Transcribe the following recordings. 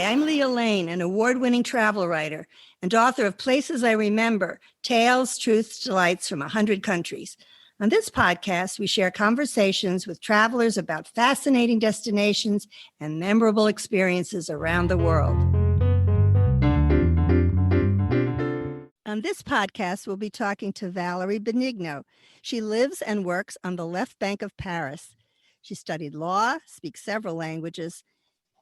I'm Leah Lane, an award-winning travel writer and author of Places I Remember, Tales, Truths, Delights from 100 Countries. On this podcast, we share conversations with travelers about fascinating destinations and memorable experiences around the world. On this podcast, we'll be talking to Valerie Benigno. She lives and works on the left bank of Paris. She studied law, speaks several languages,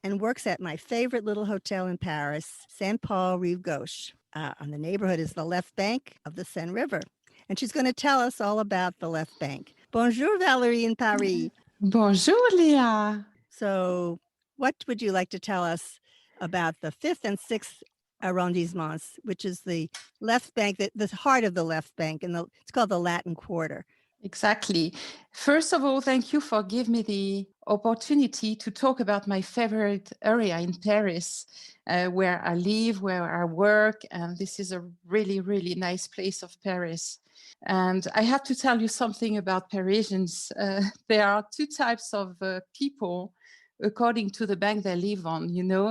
and works at my favorite little hotel in Paris, Saint Paul Rive Gauche. On the neighborhood is the left bank of the Seine River. And she's going to tell us all about the left bank. Bonjour, Valerie in Paris. Bonjour, Leah. So what would you like to tell us about the 5th and 6th arrondissements, which is the left bank, the heart of the left bank, and it's called the Latin Quarter? Exactly. First of all, thank you for giving me the opportunity to talk about my favorite area in Paris, where I live, where I work. And this is a really, really nice place of Paris. And I have to tell you something about Parisians. There are two types of people according to the bank they live on,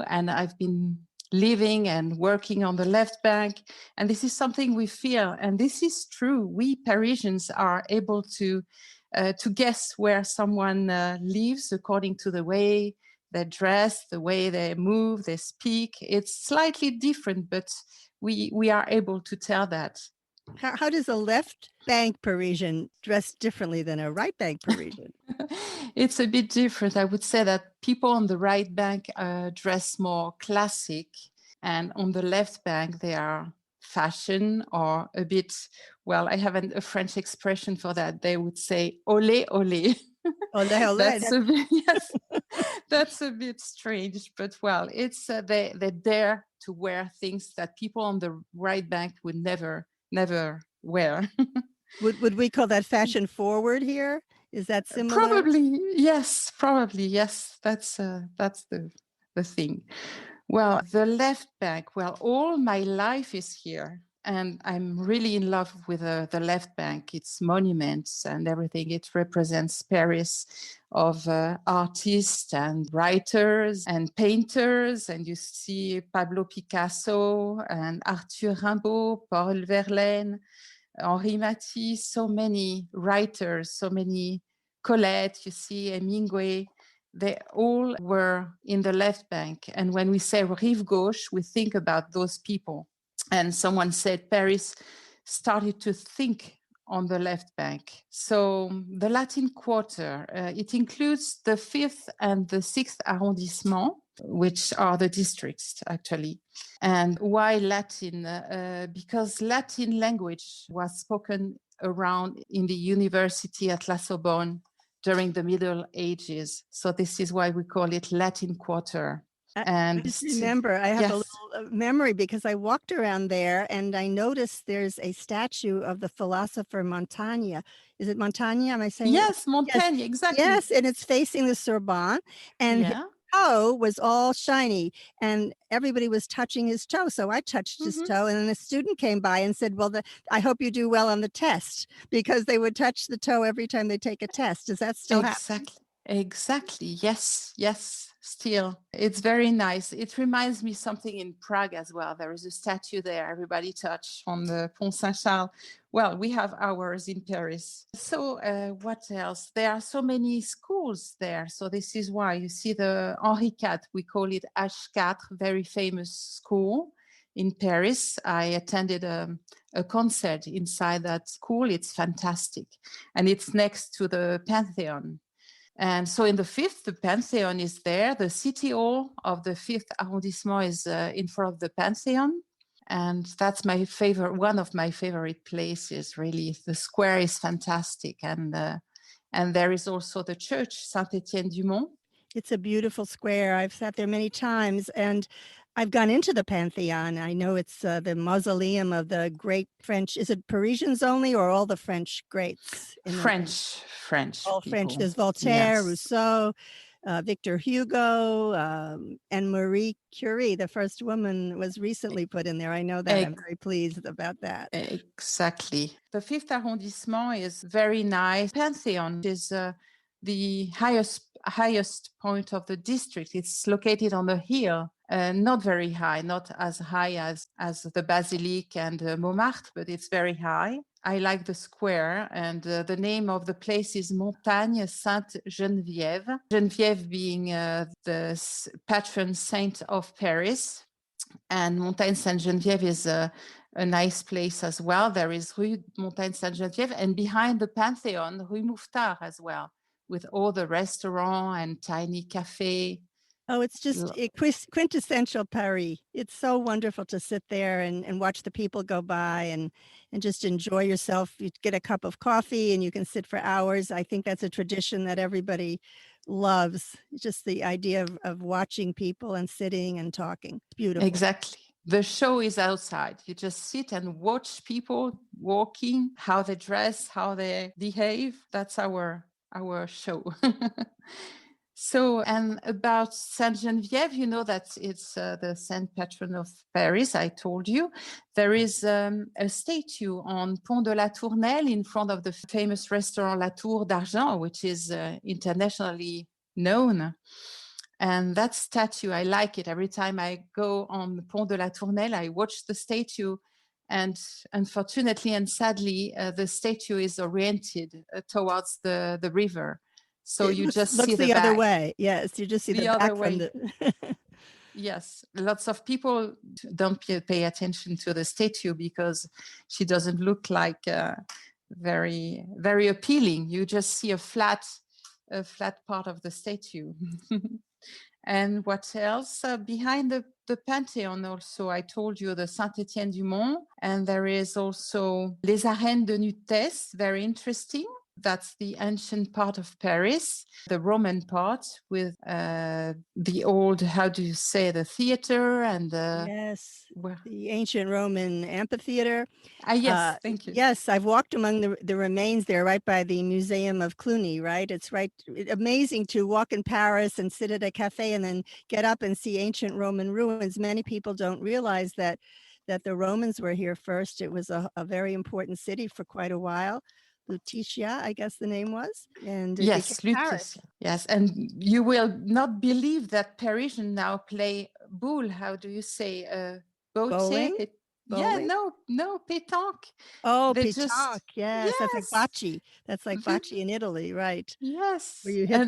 and I've been living and working on the left bank. And this is something we feel. And this is true. We Parisians are able to guess where someone lives according to the way they dress, the way they move, they speak. It's slightly different, but we are able to tell that. How does a left bank Parisian dress differently than a right bank Parisian? It's a bit different. I would say that people on the right bank dress more classic, and on the left bank, they are fashion or a bit, well, I have a French expression for that. They would say, olé, olé. Olé, olé. Yes, that's a bit strange, but well, it's they dare to wear things that people on the right bank would never wear. Would we call that fashion forward here? Is that similar? Probably yes. That's the thing. Well, the left bank. Well, all my life is here, and I'm really in love with the left bank. Its monuments and everything. It represents Paris of artists and writers and painters. And you see Pablo Picasso and Arthur Rimbaud, Paul Verlaine, Henri Matisse, so many writers, so many Colette, you see, Hemingway. They all were in the left bank. And when we say Rive Gauche, we think about those people. And someone said Paris started to think on the left bank. So the Latin Quarter, it includes the 5th and the 6th arrondissement, which are the districts, actually. And why Latin? Because Latin language was spoken around in the university at La Sorbonne during the Middle Ages. So this is why we call it Latin Quarter. And I just remember, I have a little memory because I walked around there and I noticed there's a statue of the philosopher Montaigne. Is it Montaigne? Am I saying Yes, Montaigne, yes. Exactly. Yes, and it's facing the Sorbonne. And his toe was all shiny and everybody was touching his toe. So I touched his toe, and then a student came by and said, well, I hope you do well on the test, because they would touch the toe every time they take a test. Does that still happen? Exactly. Yes. Still, it's very nice. It reminds me something in Prague as well. There is a statue there. Everybody touch on the Pont Saint-Charles. Well, we have ours in Paris. So what else? There are so many schools there. So this is why you see the Henri IV. We call it H4, very famous school in Paris. I attended a concert inside that school. It's fantastic. And it's next to the Pantheon. And so in the 5th, the Pantheon is there. The city hall of the 5th arrondissement is in front of the Pantheon. And that's one of my favorite places, really. The square is fantastic. And there is also the church, Saint-Étienne-du-Mont. It's a beautiful square. I've sat there many times, and I've gone into the Pantheon. I know it's the mausoleum of the great French. Is it Parisians only, or all the French greats? French. All people. French. There's Voltaire, Rousseau, Victor Hugo, and Marie Curie, the first woman, was recently put in there. I know that. I'm very pleased about that. Exactly. The 5th arrondissement is very nice. Pantheon is the highest point of the district. It's located on a hill, not very high, not as high as the Basilique and Montmartre, but it's very high. I like the square, and the name of the place is Montagne Sainte Geneviève. Geneviève being the patron saint of Paris. And Montagne Sainte-Geneviève is a nice place as well. There is Rue Montagne Sainte-Geneviève, and behind the Pantheon, Rue Mouffetard as well, with all the restaurant and tiny cafe. Oh, it's just quintessential Paris. It's so wonderful to sit there and watch the people go by and just enjoy yourself. You get a cup of coffee and you can sit for hours. I think that's a tradition that everybody loves. Just the idea of watching people and sitting and talking. It's beautiful. Exactly. The show is outside. You just sit and watch people walking, how they dress, how they behave. That's our show. So, and about Sainte Geneviève, you know that it's the saint patron of Paris, I told you. There is a statue on Pont de la Tournelle in front of the famous restaurant La Tour d'Argent, which is internationally known. And that statue, I like it. Every time I go on the Pont de la Tournelle, I watch the statue. And unfortunately and sadly, the statue is oriented towards the river. So you just see the other back. Way. Yes, you just see the other back way. from the Yes, lots of people don't pay attention to the statue because she doesn't look like very, very appealing. You just see a flat part of the statue. And what else? Behind the Pantheon also, I told you the Saint-Étienne-du-Mont. And there is also Les Arènes de Nutès, very interesting. That's the ancient part of Paris, the Roman part with the old, how do you say, the theater and the ancient Roman amphitheater. Yes, thank you. Yes, I've walked among the remains there right by the Museum of Cluny, right? It's amazing to walk in Paris and sit at a cafe and then get up and see ancient Roman ruins. Many people don't realize that the Romans were here first. It was a very important city for quite a while. Lutetia, I guess the name was. And yes, Lutetia. Yes, and you will not believe that Parisians now play boule. How do you say? Bowling? Yeah, no, pétanque. Oh, pétanque. Yes, that's like bocce. That's like bocce in Italy, right? Yes. Where you hit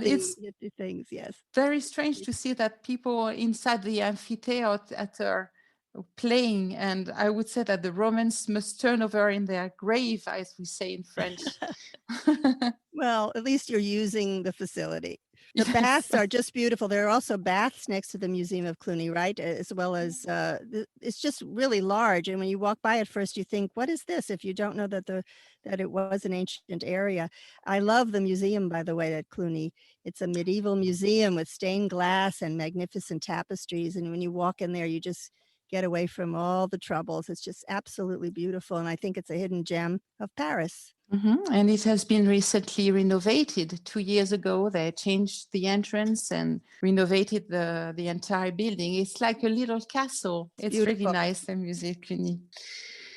the things, yes. Very strange to see that people inside the amphitheater playing, and I would say that the Romans must turn over in their grave, as we say in French. Well, at least you're using the facility. The baths are just beautiful. There are also baths next to the Museum of Cluny, right? As well as it's just really large. And when you walk by at first, you think, "What is this?" If you don't know that it was an ancient area. I love the museum, by the way, at Cluny. It's a medieval museum with stained glass and magnificent tapestries. And when you walk in there, you just get away from all the troubles. It's just absolutely beautiful. And I think it's a hidden gem of Paris. Mm-hmm. And it has been recently renovated. 2 years ago, they changed the entrance and renovated the entire building. It's like a little castle. It's really nice, the Musée Cluny.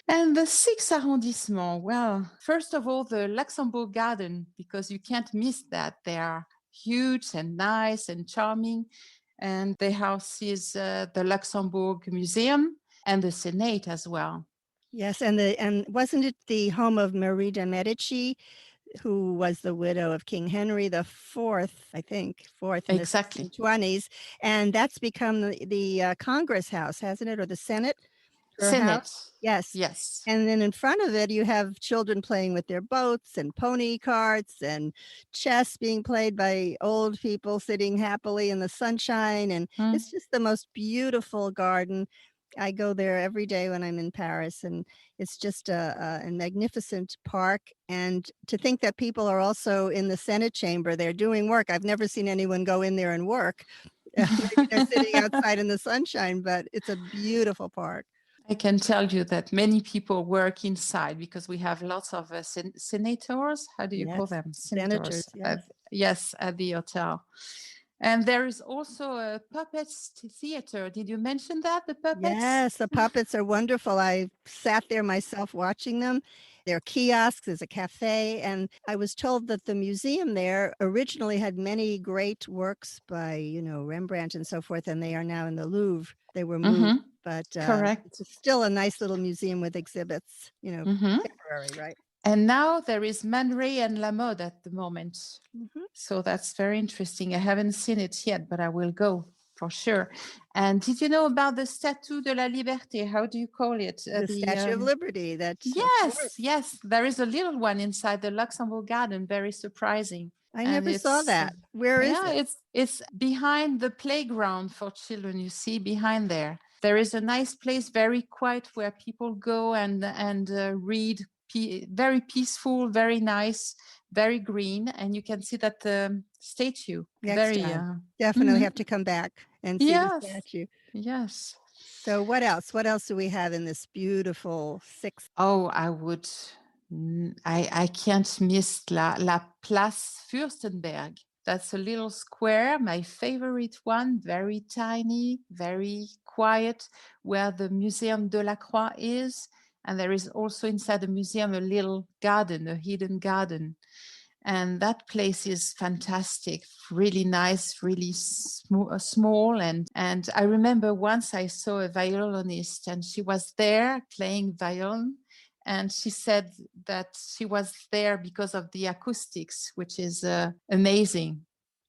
And the 6th arrondissement, well, first of all, the Luxembourg Gardens, because you can't miss that. They are huge and nice and charming. And the house is the Luxembourg Museum and the Senate as well. Yes, and wasn't it the home of Marie de Medici, who was the widow of King Henry IV, I think, fourth in the 1620s, and that's become the Congress House, hasn't it, or the Senate? Senate. Yes. Yes. And then in front of it, you have children playing with their boats and pony carts and chess being played by old people sitting happily in the sunshine. And it's just the most beautiful garden. I go there every day when I'm in Paris, and it's just a magnificent park. And to think that people are also in the Senate chamber, they're doing work. I've never seen anyone go in there and work. Maybe they're sitting outside in the sunshine, but it's a beautiful park. I can tell you that many people work inside because we have lots of senators. How do you call them? Senators. Yes, at the hotel. And there is also a puppets theater. Did you mention that, the puppets? Yes, the puppets are wonderful. I sat there myself watching them. There are kiosks, there's a cafe, and I was told that the museum there originally had many great works by, Rembrandt and so forth, and they are now in the Louvre. They were moved, but Correct. it's still a nice little museum with exhibits, temporary, right? And now there is Man Ray and La Mode at the moment. Mhm. So that's very interesting. I haven't seen it yet, but I will go for sure. And did you know about the Statue de la Liberté? How do you call it? The Statue of Liberty, of course. Yes. There is a little one inside the Luxembourg Garden. Very surprising. I And never saw it's that. Where is it? it's behind the playground for children. You see behind there. There is a nice place, very quiet, where people go and read. Very peaceful, very nice, very green, and you can see that statue. Next time. Definitely have to come back and see the Yes, statue. yes. So what else? What else do we have in this beautiful sixth? Oh, I can't miss la Place Fürstenberg. That's a little square, my favorite one, very tiny, very quiet, where the Museum de la Croix is. And there is also inside the museum a little garden, a hidden garden. And that place is fantastic, really nice, really small. And I remember once I saw a violinist and she was there playing violin. And she said that she was there because of the acoustics, which is amazing.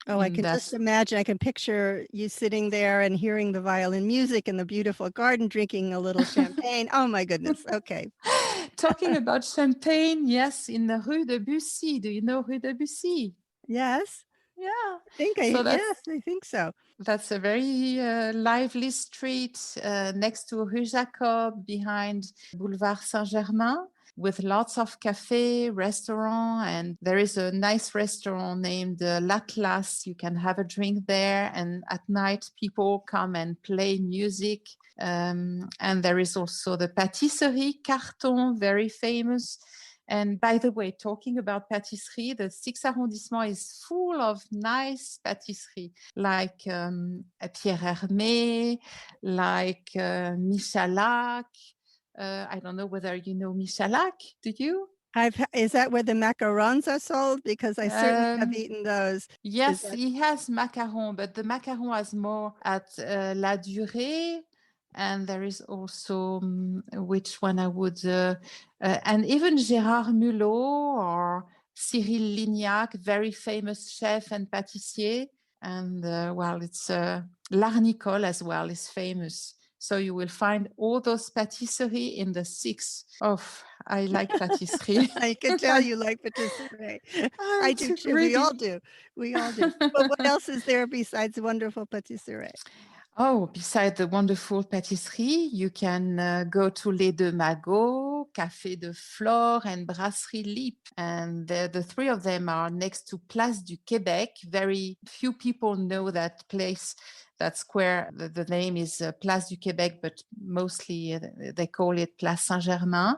Oh, I can just imagine. I can picture you sitting there and hearing the violin music in the beautiful garden, drinking a little champagne. Oh, my goodness. Okay. Talking about champagne, yes, in the Rue de Bussy. Do you know Rue de Bussy? Yes. Yeah. Yes, I think so. That's a very lively street next to Rue Jacob, behind Boulevard Saint-Germain, with lots of cafe, restaurant, and there is a nice restaurant named L'Atlas. You can have a drink there, and at night people come and play music. And there is also the Pâtisserie Carton, very famous. And by the way, talking about patisserie, the 6th arrondissement is full of nice patisserie, like Pierre Hermé, like Michalak. I don't know whether you know Michalak. Do you? Is that where the macarons are sold? Because I certainly have eaten those. Yes, he has macaron, but the macaron has more at La Durée. And there is also, which one I would, and even Gérard Mulot or Cyril Lignac, very famous chef and pâtissier. And it's L'Arnicole as well is famous. So you will find all those patisserie in the 6th. Oh, I like patisserie. I can tell you like patisserie. I do too. Really. We all do. But what else is there besides wonderful patisserie? Oh, besides the wonderful patisserie, you can go to Les Deux Magots, Café de Flore, and Brasserie Lippe. And the three of them are next to Place du Québec. Very few people know that place, that square. The name is Place du Québec, but mostly they call it Place Saint-Germain.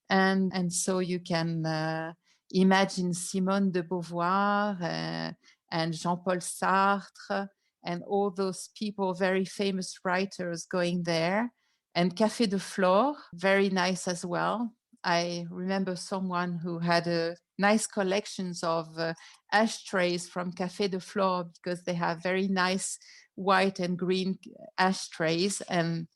And so you can imagine Simone de Beauvoir and Jean-Paul Sartre, and all those people, very famous writers going there. And Café de Flore, very nice as well. I remember someone who had a nice collections of ashtrays from Café de Flore, because they have very nice white and green ashtrays. And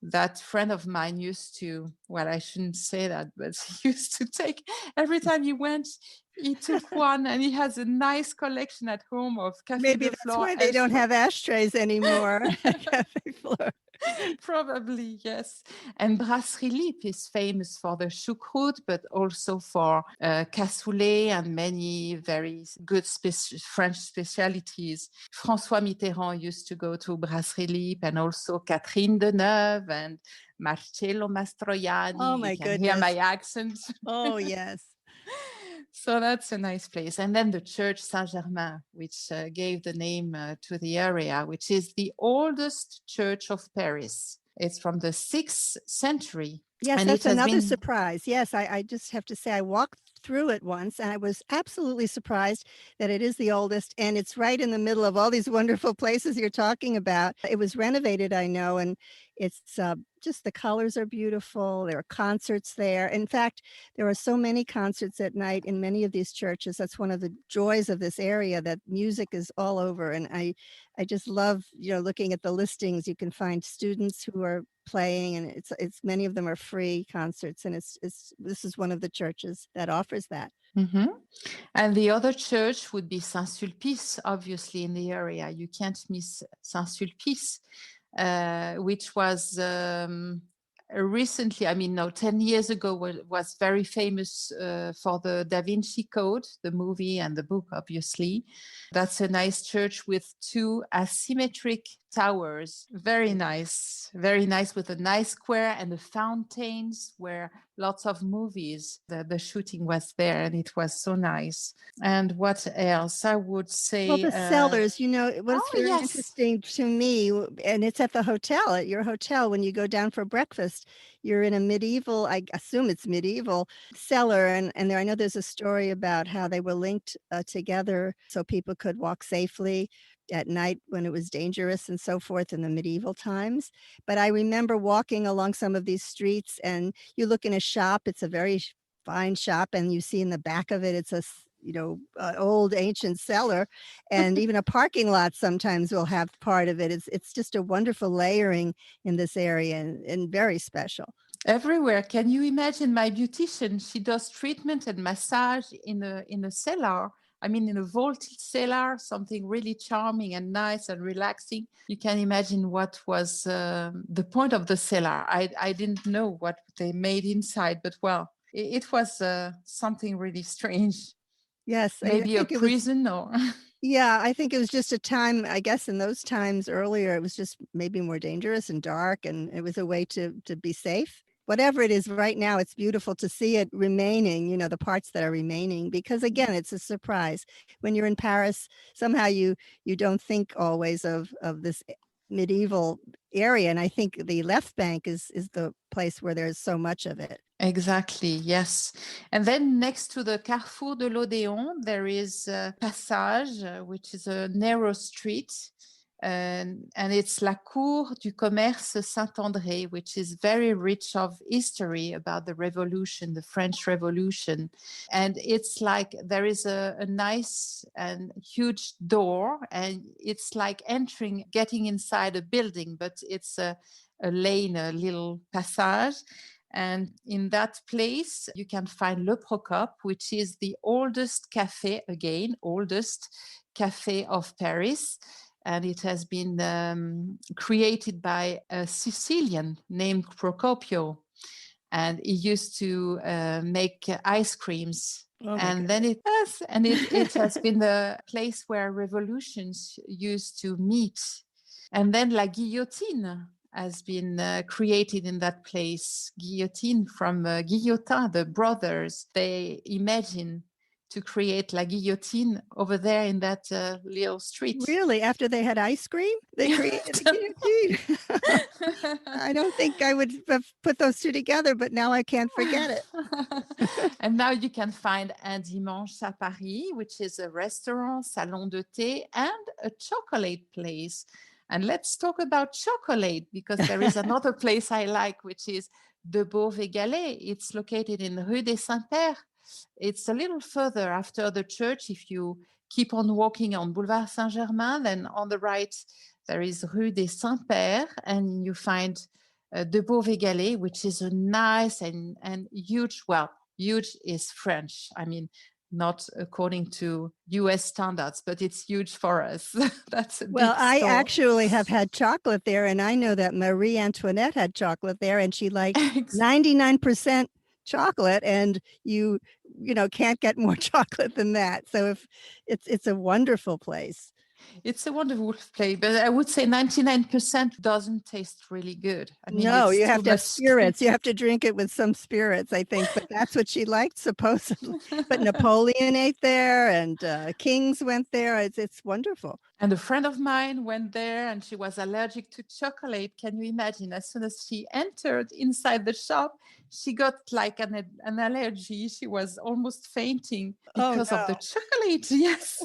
that friend of mine used to, well, I shouldn't say that, but he used to take, every time he went, he took one, and he has a nice collection at home of Café Maybe de that's Flore. why they don't have ashtrays anymore at Café Flore. Probably, yes. And Brasserie Lippe is famous for the choucroute, but also for cassoulet and many very good French specialities. François Mitterrand used to go to Brasserie Lippe, and also Catherine Deneuve and Marcello Mastroianni. Oh, my you can goodness. hear my accent. Oh, yes. So that's a nice place. And then the Church Saint-Germain, which gave the name to the area, which is the oldest church of Paris. It's from the 6th century. Yes, and that's another surprise. Yes, I just have to say I walked through it once, and I was absolutely surprised that it is the oldest, and it's right in the middle of all these wonderful places you're talking about. It was renovated, I know, and it's just the colors are beautiful. There are concerts there. In fact, there are so many concerts at night in many of these churches. That's one of the joys of this area, that music is all over. And I just love, looking at the listings. You can find students who are playing, and it's many of them are free concerts. And this is one of the churches that offers that. Mm-hmm. And the other church would be Saint-Sulpice, obviously, in the area. You can't miss Saint-Sulpice, which was recently, 10 years ago, was very famous for the Da Vinci Code, the movie and the book, obviously. That's a nice church with 2 asymmetric towers. Very nice, with a nice square and the fountains where lots of movies, the shooting was there, and it was so nice. And what else? I would say... Well, the cellars, it was very yes. interesting to me, and it's at your hotel, when you go down for breakfast, you're in a medieval, I assume it's medieval, cellar. And there, I know there's a story about how they were linked together so people could walk safely at night when it was dangerous and so forth in the medieval times. But I remember walking along some of these streets, and you look in a shop, it's a very fine shop, and you see in the back of it, it's an old ancient cellar, and even a parking lot sometimes will have part of it. It's just a wonderful layering in this area, and very special. Everywhere. Can you imagine my beautician? She does treatment and massage in a cellar. In a vaulted cellar, something really charming and nice and relaxing. You can imagine what was the point of the cellar. I didn't know what they made inside, but well, it was something really strange. Yes. Maybe a prison or... Yeah, I think it was just a time, I guess in those times earlier, it was just maybe more dangerous and dark, and it was a way to be safe. Whatever it is right now, it's beautiful to see it remaining, the parts that are remaining, because again, it's a surprise. When you're in Paris, somehow you don't think always of this medieval area. And I think the left bank is the place where there's so much of it. Exactly, yes. And then next to the Carrefour de l'Odéon, there is Passage, which is a narrow street. And it's La Cour du Commerce Saint-André, which is very rich of history about the revolution, the French Revolution. And it's like there is a nice and huge door, and it's like getting inside a building, but it's a lane, a little passage. And in that place, you can find Le Procope, which is the oldest cafe of Paris. And it has been created by a Sicilian named Procopio. And he used to make ice creams. Oh, and then it has been the place where revolutions used to meet. And then La Guillotine has been created in that place. Guillotine from Guillotin, the brothers. They imagine to create La Guillotine over there in that little street. Really? After they had ice cream, they created a guillotine? I don't think I would have put those two together, but now I can't forget it. And now you can find Un Dimanche à Paris, which is a restaurant, salon de thé, and a chocolate place. And let's talk about chocolate, because there is another place I like, which is De Beauvais-Galais. It's located in Rue des Saints-Pères. It's a little further after the church. If you keep on walking on Boulevard Saint-Germain, then on the right, there is Rue des Saints-Pères, and you find De Beauvais-Galais, which is a nice and huge, well, huge is French. Not according to US standards, but it's huge for us. That's a well, big I store. actually have had chocolate there, and I know that Marie Antoinette had chocolate there, and she liked 99% chocolate, and you can't get more chocolate than that. So if it's a wonderful place. It's a wonderful place, but I would say 99% doesn't taste really good. No, it's you have too to have much. spirits. You have to drink it with some spirits, I think. But that's what she liked, supposedly. But Napoleon ate there, and kings went there. It's wonderful. And a friend of mine went there, and she was allergic to chocolate. Can you imagine? As soon as she entered inside the shop, she got like an allergy. She was almost fainting because of the chocolate. Yes.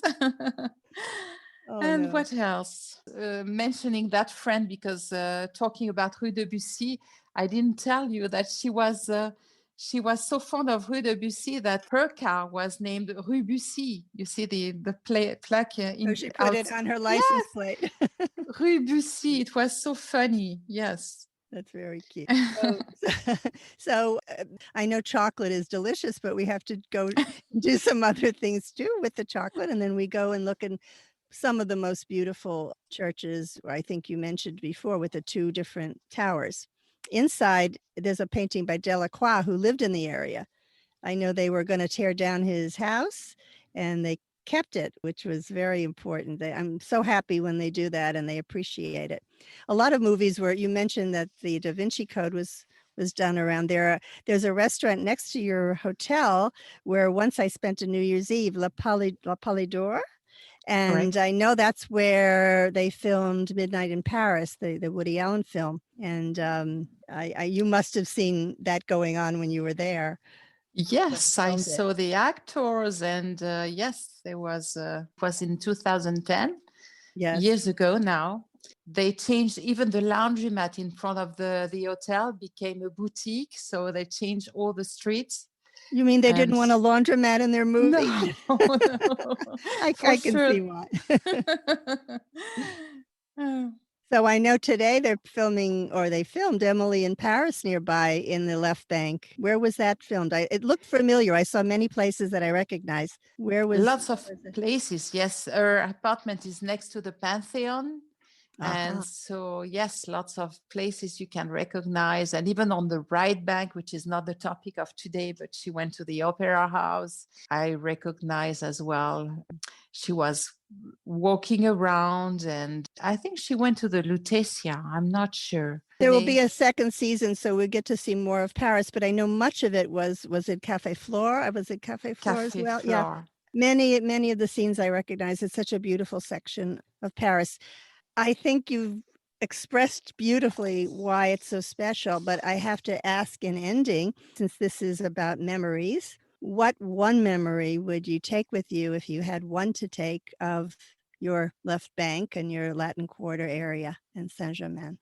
What else? Mentioning that friend, because talking about Rue de Bussy, I didn't tell you that she was so fond of Rue de Bussy that her car was named Rue Bussy. You see the plaque So she put it on her license plate. Rue Bussy. It was so funny. Yes. That's very cute. So I know chocolate is delicious, but we have to go do some other things too with the chocolate. And then we go and look in some of the most beautiful churches, I think you mentioned before, with the 2 different towers. Inside, there's a painting by Delacroix, who lived in the area. I know they were going to tear down his house, and they kept it, which was very important. I'm so happy when they do that, and they appreciate it. A lot of movies where you mentioned that the Da Vinci Code was done around there. There's a restaurant next to your hotel where once I spent a New Year's Eve, La Palidore. And I know that's where they filmed Midnight in Paris, the Woody Allen film. And you must have seen that going on when you were there. Yes, I saw the actors, and yes, there was in 2010, years ago now. They changed even the laundromat in front of the hotel became a boutique, so they changed all the streets. You mean they didn't want a laundromat in their movie? No. I can see why. So I know today they're filming, or they filmed Emily in Paris nearby in the left bank. Where was that filmed? It looked familiar. I saw many places that I recognized. Lots of places, yes. Her apartment is next to the Pantheon. And so, yes, lots of places you can recognize. And even on the right bank, which is not the topic of today, but she went to the Opera House. I recognize as well. She was walking around, and I think she went to the Lutetia. I'm not sure. There will be a second season, so we'll get to see more of Paris. But I know much of it was it Café Flore? Was it Café Flore as well? Flore. Yeah. Many of the scenes I recognize. It's such a beautiful section of Paris. I think you've expressed beautifully why it's so special, but I have to ask in ending, since this is about memories, what one memory would you take with you if you had one to take of your left bank and your Latin Quarter area in Saint-Germain?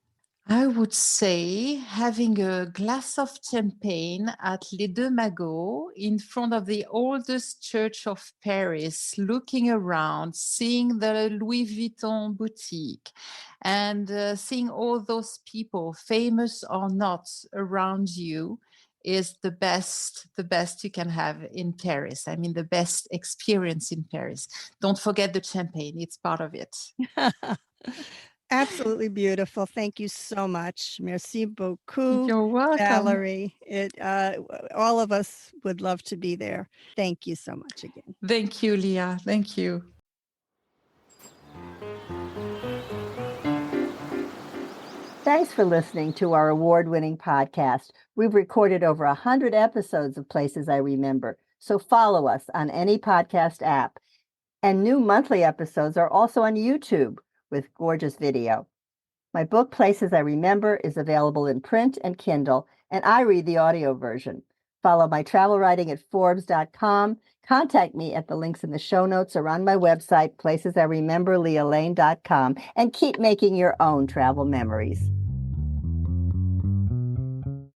I would say having a glass of champagne at Les Deux Magots in front of the oldest church of Paris, looking around, seeing the Louis Vuitton boutique, and seeing all those people, famous or not, around you is the best you can have in Paris. I mean, the best experience in Paris. Don't forget the champagne. It's part of it. Absolutely beautiful. Thank you so much. Merci beaucoup. You're welcome. Valerie. All of us would love to be there. Thank you so much again. Thank you, Leah. Thank you. Thanks for listening to our award-winning podcast. We've recorded over 100 episodes of Places I Remember, so follow us on any podcast app. And new monthly episodes are also on YouTube with gorgeous video. My book, Places I Remember, is available in print and Kindle, and I read the audio version. Follow my travel writing at Forbes.com. Contact me at the links in the show notes or on my website, placesirememberlealane.com, and keep making your own travel memories.